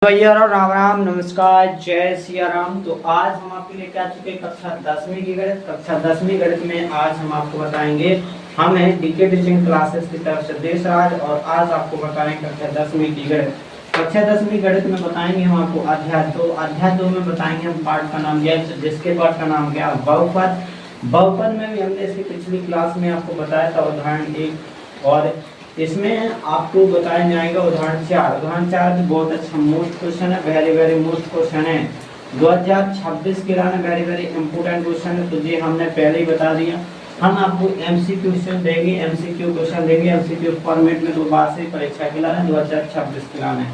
भैया राम राम नमस्कार जय सिया राम। तो आज हम आपके लिए क्या चुके कक्षा 10वीं की गणित। कक्षा 10वीं गणित में आज हम आपको बताएंगे, हम हैं डीके टीचिंग क्लासेस की तरफ से देशराज, और आज आपको बताएंगे कक्षा 10वीं की गणित। कक्षा 10वीं गणित में बताएंगे हम आपको अध्याय 2 में बताएंगे हम पाठ का नाम क्या है, जिसके पाठ का नाम क्या है बहुपद। बहुपद में भी हमने इसकी पिछली क्लास में आपको बताया था उदाहरण 1, और इसमें आपको बताया जाएगा उदाहरण 4। उदाहरण 4 भी बहुत अच्छा मोस्ट क्वेश्चन है, वेरी वेरी मोस्ट क्वेश्चन है 2026 के लिए, वेरी वेरी इंपोर्टेंट क्वेश्चन है। तो ये हमने पहले ही बता दिया, हम आपको एमसीक्यू क्वेश्चन देंगे, एमसीक्यू क्वेश्चन देंगे, एमसीक्यू फॉर्मेट में 2 बार से परीक्षा के लिए 2026 के लिए,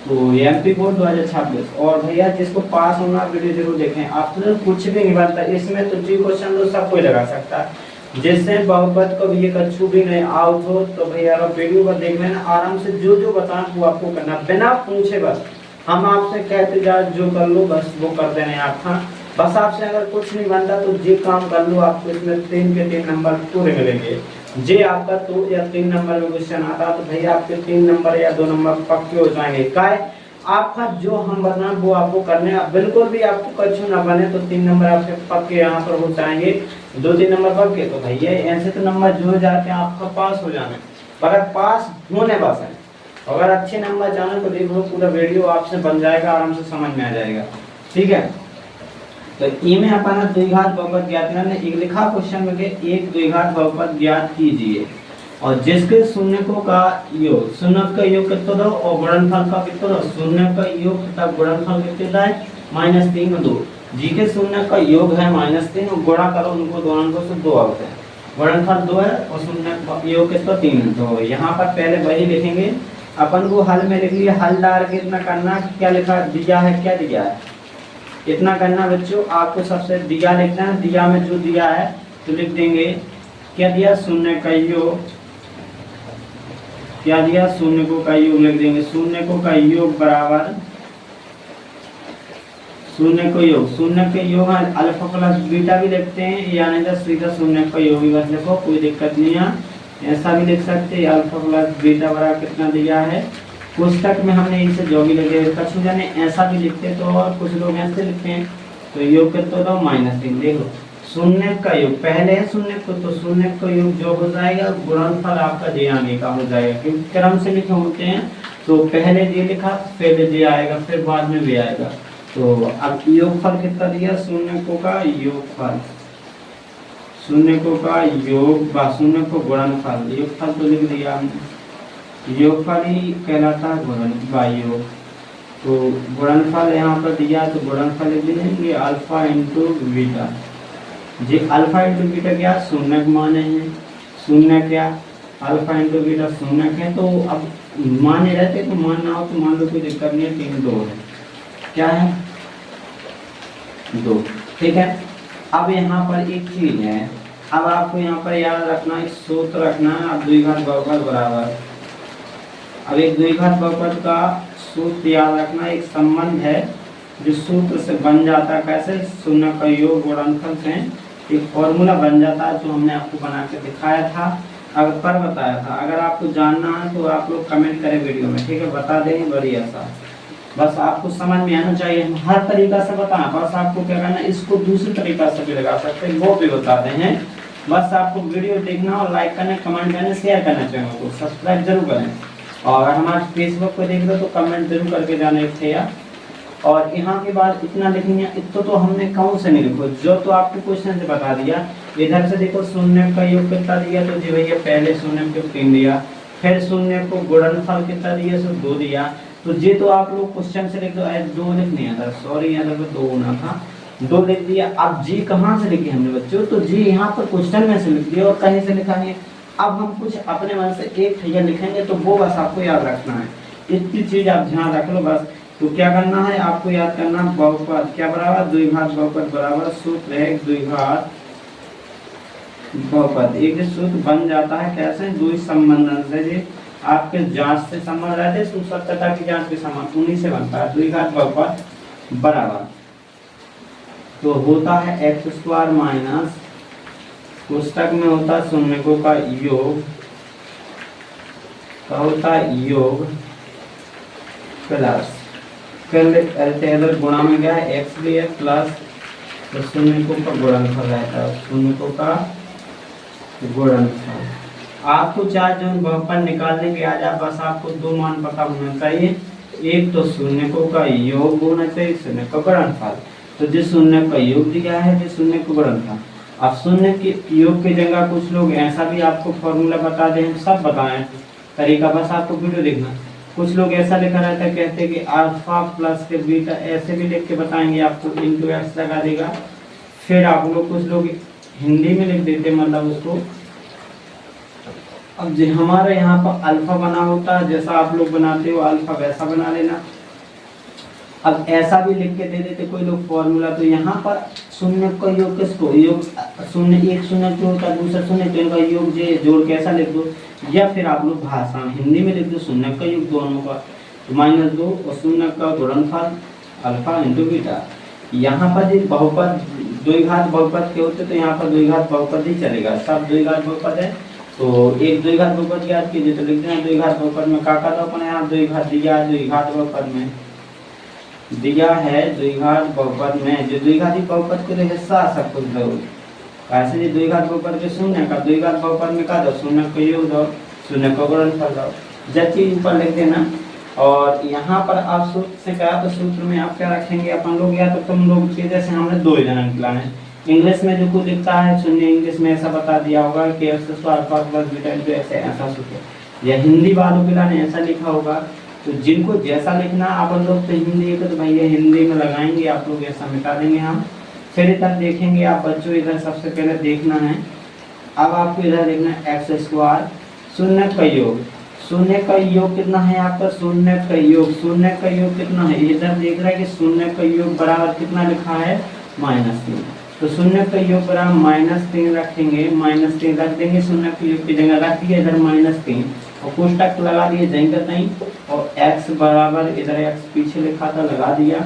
तो एमपी बोर्ड 2026। और भैया जिसको पास होना वीडियो जरूर देखें, आपने कुछ भी नहीं बनता इसमें, तो जी क्वेश्चन तो सब कोई लगा सकता है। जिससे बहुपद को भी कछु भी नहीं आउट हो, तो भैया वीडियो को देख लेना आराम से, जो जो बताएं वो आपको करना बिना पूछे। बस हम आपसे कहते जा जो कर लो बस वो कर देने आपका, बस आपसे अगर कुछ नहीं बनता तो जे काम कर लो, आपको इसमें 3 के 3 नंबर पूरे मिलेंगे। जे आपका 2 या 3 नंबर में क्वेश्चन आता तो भैया आपके 3 नंबर या 2 नंबर पक्के हो जाएंगे। काय आपका जो हम बना वो आपको करने, बिल्कुल भी आपको कछु ना बने तो 3 नंबर आपके पक्के यहाँ पर हो जाएंगे, 2-3 नंबर पक्के। तो भैया ऐसे तो नंबर जो जाते हैं आपका पास हो जाने, अगर पास होने बस है, अगर अच्छे नंबर जाने तो देखो पूरा वीडियो आपसे बन जाएगा, आराम से समझ में आ जाएगा। ठीक है, तो इनमें अपना द्विघात बहुपद ज्ञात करना है। एक लिखा क्वेश्चन में एक द्विघात बहुपद ज्ञात कीजिए, और जिसके शून्यकों का योग, शून्य का योग कितना दो और गुणनफल का कितना दो, शून्य का योग तथा गुणनफल कितना है -3 और 2। जी के शून्य का योग है -3 और गुणा करो उनको दोनों को, 2 आते हैं, गुणनफल 2 है और शून्य का योग कितना 3। तो यहाँ पर पहले वही लिखेंगे अपन को, हल में लिख लिया, हल डाल के इतना करना, क्या लिखा दिया है, क्या दिया है इतना करना बच्चों। आपको सबसे दिया लिखना है, दिया में जो दिया है तो लिख देंगे, क्या दिया शून्य का योग, क्या दिया शून्य को का योग लिख देंगे, शून्य को का योग बराबर शून्य को योग, शून्य के योग अल्फा प्लस बीटा भी लिखते हैं, यानी तो सीधा शून्य का योग ही बस लिखो, कोई दिक्कत नहीं है। ऐसा भी लिख सकते हैं अल्फा प्लस बीटा बराबर कितना दिया है, पुस्तक में हमने इसे जो भी लिखे, कुछ जाने ऐसा भी लिखते तो, और कुछ लोग ऐसे लिखते हैं। तो योग कितना तो -3, देखो शून्य का योग पहले है शून्य को, तो शून्य का योग जो हो जाएगा गुणनफल आपका जे आगे का हो जाएगा, क्योंकि क्रम से लिखे होते हैं, तो पहले जे लिखा पहले जे आएगा फिर बाद में भी आएगा। तो अब योगफल कितना दिया, शून्य को का योगफल, शून्य को का योग बा शून्य को गुणनफल, योगफल तो लिख दिया हमने, योगफल ही कहलाता है योग। तो गुणनफल यहाँ पर दिया, तो गुणनफल लिख देंगे अल्फा इंटू बीटा। जी अल्फा इंटू बीटा क्या शून्य माने हैं, शून्य क्या अल्फा इंटू बीटा शून्य है, तो अब माने रहते तो मानना हो तो मान लो, कोई दिक्कत नहीं है, 3 2 है, क्या है 2। ठीक है, अब यहाँ पर एक चीज है, अब आपको यहाँ पर याद रखना, एक सूत्र रखना है, अब द्विघात बहुपद बराबर, अब एक द्विघात बहुपद का सूत्र याद रखना, एक संबंध है जो सूत्र से बन जाता है, कैसे शून्य का योग गुणनफल से एक फॉर्मूला बन जाता है, जो हमने आपको बना के दिखाया था, अगर पर बताया था। अगर आपको जानना है तो आप लोग कमेंट करें वीडियो में, ठीक है, बता देंगे बढ़िया सा, बस आपको समझ में आना चाहिए, हम हर तरीका से बताएं, बस आपको क्या करना है, इसको दूसरे तरीका से भी लगा सकते हैं, वो भी बताते हैं। बस आपको वीडियो देखना और लाइक करना, कमेंट करना, शेयर करना, चैनल को सब्सक्राइब जरूर करें, और हमारे फेसबुक पे देख लो तो कमेंट जरूर करके जाना भैया। और यहाँ के बाद इतना लिखेंगे, इतना तो हमने कौन से नहीं लिखो, जो तो आपको क्वेश्चन से बता दिया। इधर से देखो शून्य का योग कितना दिया, तो जी भैया पहले शून्य को 3 दिया, फिर शून्य को गुणनफल कितना दिया, सो 2 दिया। तो ये तो आप लोग क्वेश्चन से लिख दो, 2 लिखने आता, सॉरी यहाँ पर 2 होना था, 2 लिख दिया। अब जी कहाँ से लिखे हमने बच्चों, तो जी यहाँ पर क्वेश्चन में से लिख दिया और कहीं से लिखा नहीं है। अब हम कुछ अपने मन से एक फिगर लिखेंगे, तो वो बस आपको याद रखना है, इतनी चीज आप ध्यान रख लो बस। तो क्या करना है आपको याद करना, बहुपद क्या बराबर द्विघात बहुपद बराबर सूत्र है द्विघात बहुपद, एक सूत्र बन जाता है कैसे, द्वि संबंधन से, जी आपके जांच से संबंध रहते हैं, सत्यता की जांच के संबंध उन्हीं से बनता है द्विघात बहुपद बराबर। तो होता है x² माइनस, पुस्तक में होता है शून्यकों का योग, का होता है योग प्लस फिर इधर गुणा में क्या है एक्स भी है प्लस तो शून्यकों का गुणनफल रहता है, शून्यकों का गुणनफल। आपको चार जो बहुपद निकालने के आज आप बस आपको दो मान पता होना चाहिए, एक तो शून्यकों का योग होना चाहिए, शून्य का गुणनफल। तो जिस शून्य का योग दिया है जिस शून्य का गुणनफल। अब शून्य के योग की जगह कुछ लोग ऐसा भी आपको फॉर्मूला बता दें, हम सब बताएं तरीका, बस आपको वीडियो देखना। कुछ लोग ऐसा लिखा रहता है, कहते हैं कि अल्फा प्लस के बीटा, ऐसे भी लिख के बताएंगे आपको, इंटू एक्स लगा देगा। फिर आप लोग कुछ लोग हिंदी में लिख देते मतलब उसको। अब जो हमारे यहाँ पर अल्फा बना होता है, जैसा आप लोग बनाते हो अल्फा वैसा बना लेना। अब ऐसा भी लिख के दे देते कोई लोग फॉर्मूला। तो यहाँ पर शून्य का योग किसको, योग शून्य एक शून्य जो होता है दूसरा शून्य, तो इनका योग जोड़ के ऐसा लिख दो, या फिर आप लोग भाषा में हिंदी में लिख दो शून्य का योग दोनों का तो -2 और शून्य का गुणनफल अल्फा इंटू बीटा। यहाँ पर जो बहुपद द्विघात बहुपद के होते तो यहाँ पर द्विघात बहुपद ही चलेगा, सब द्विघात बहुपद है। तो एक द्विघात बहुपद याद कीजिए, तो लिख देना द्विघात बहुपद में का तो अपने यहाँ द्विघात दिया है, द्विघात बहुपद में दिया है, द्विघात बहुपद में जो द्विघाती बहुपद के हिस्सा सब कुछ दो ऐसे जी द्विघात बहुपद के शून्य का द्विघात बहुपद में का दो शून्य को योग दो, शून्य को गुणनफल दो, जब चीज ऊपर लिख देना। और यहाँ पर आप सूत्र से कहा तो सूत्र में आप क्या रखेंगे अपन लोग, या तो तुम लोग के जैसे हमने दो जन निकाले हैं। इंग्लिश में जो कुछ लिखता है शून्य इंग्लिश में ऐसा बता दिया होगा कि x square plus beta into x, ऐसा सूत्र। या हिंदी वालों के लिए ऐसा लिखा होगा। तो जिनको जैसा लिखना आप लोग तो हिंदी है तो भैया हिंदी में लगाएंगे, आप लोग ऐसा मिटा देंगे हम। फिर इधर देखेंगे आप बच्चों, इधर सबसे पहले देखना है, अब आपको इधर देखना है एक्स स्क्वायर शून्य का योग, शून्य का योग कितना है आपका, शून्य का योग, शून्य का योग कितना है, इधर देख रहा है कि शून्य का योग बराबर कितना लिखा है -3। तो शून्य का योग बराबर -3 रखेंगे, -3 रख देंगे, शून्य के योग की जगह रख दिया इधर -3 और कोष्टक लगा दिए जहीं का तहीं, और x बराबर इधर x पीछे लिखा था लगा दिया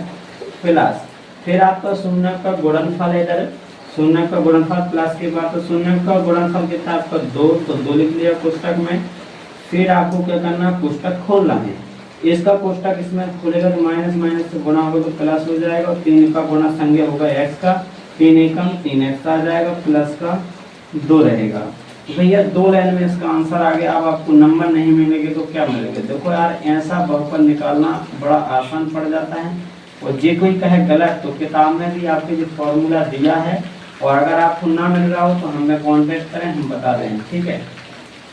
प्लस, फिर आपका शून्य का गुणनफल है इधर, शून्य का गुणनफल प्लस के बाद तो शून्य का गुणनफल कितना आपका 2, तो 2 लिख लिया कोष्टक में। फिर आपको क्या करना, कोष्टक खोलना है, इसका कोष्टक इसमें खुलेगा तो माइनस माइनस से गुणा होगा तो प्लस हो जाएगा, और 3 का गुणा संज्ञा होगा x का, 3 एकम 3x आ जाएगा, प्लस का 2 रहेगा। भैया 2 लाइन में इसका आंसर आ गया। अब आपको नंबर नहीं मिलेंगे तो क्या मिलेंगे, देखो यार ऐसा बहुपद निकालना बड़ा आसान पड़ जाता है। और जे कोई कहे गलत तो किताब में भी आपके जो फॉर्मूला दिया है, और अगर आपको ना मिल रहा हो तो हमें कांटेक्ट करें, हम बता रहे हैं, ठीक है।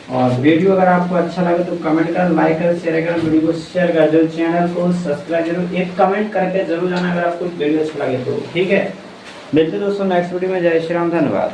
और वीडियो अगर आपको अच्छा लगे तो कमेंट कर, लाइक कर, शेयर कर, वीडियो को शेयर कर जरूर, चैनल को सब्सक्राइब जरूर, एक कमेंट करके जरूर जाना अगर आपको वीडियो अच्छा लगे तो, ठीक है। मिलते दोस्तों नेक्स्ट वीडियो में। जय श्री राम, धन्यवाद।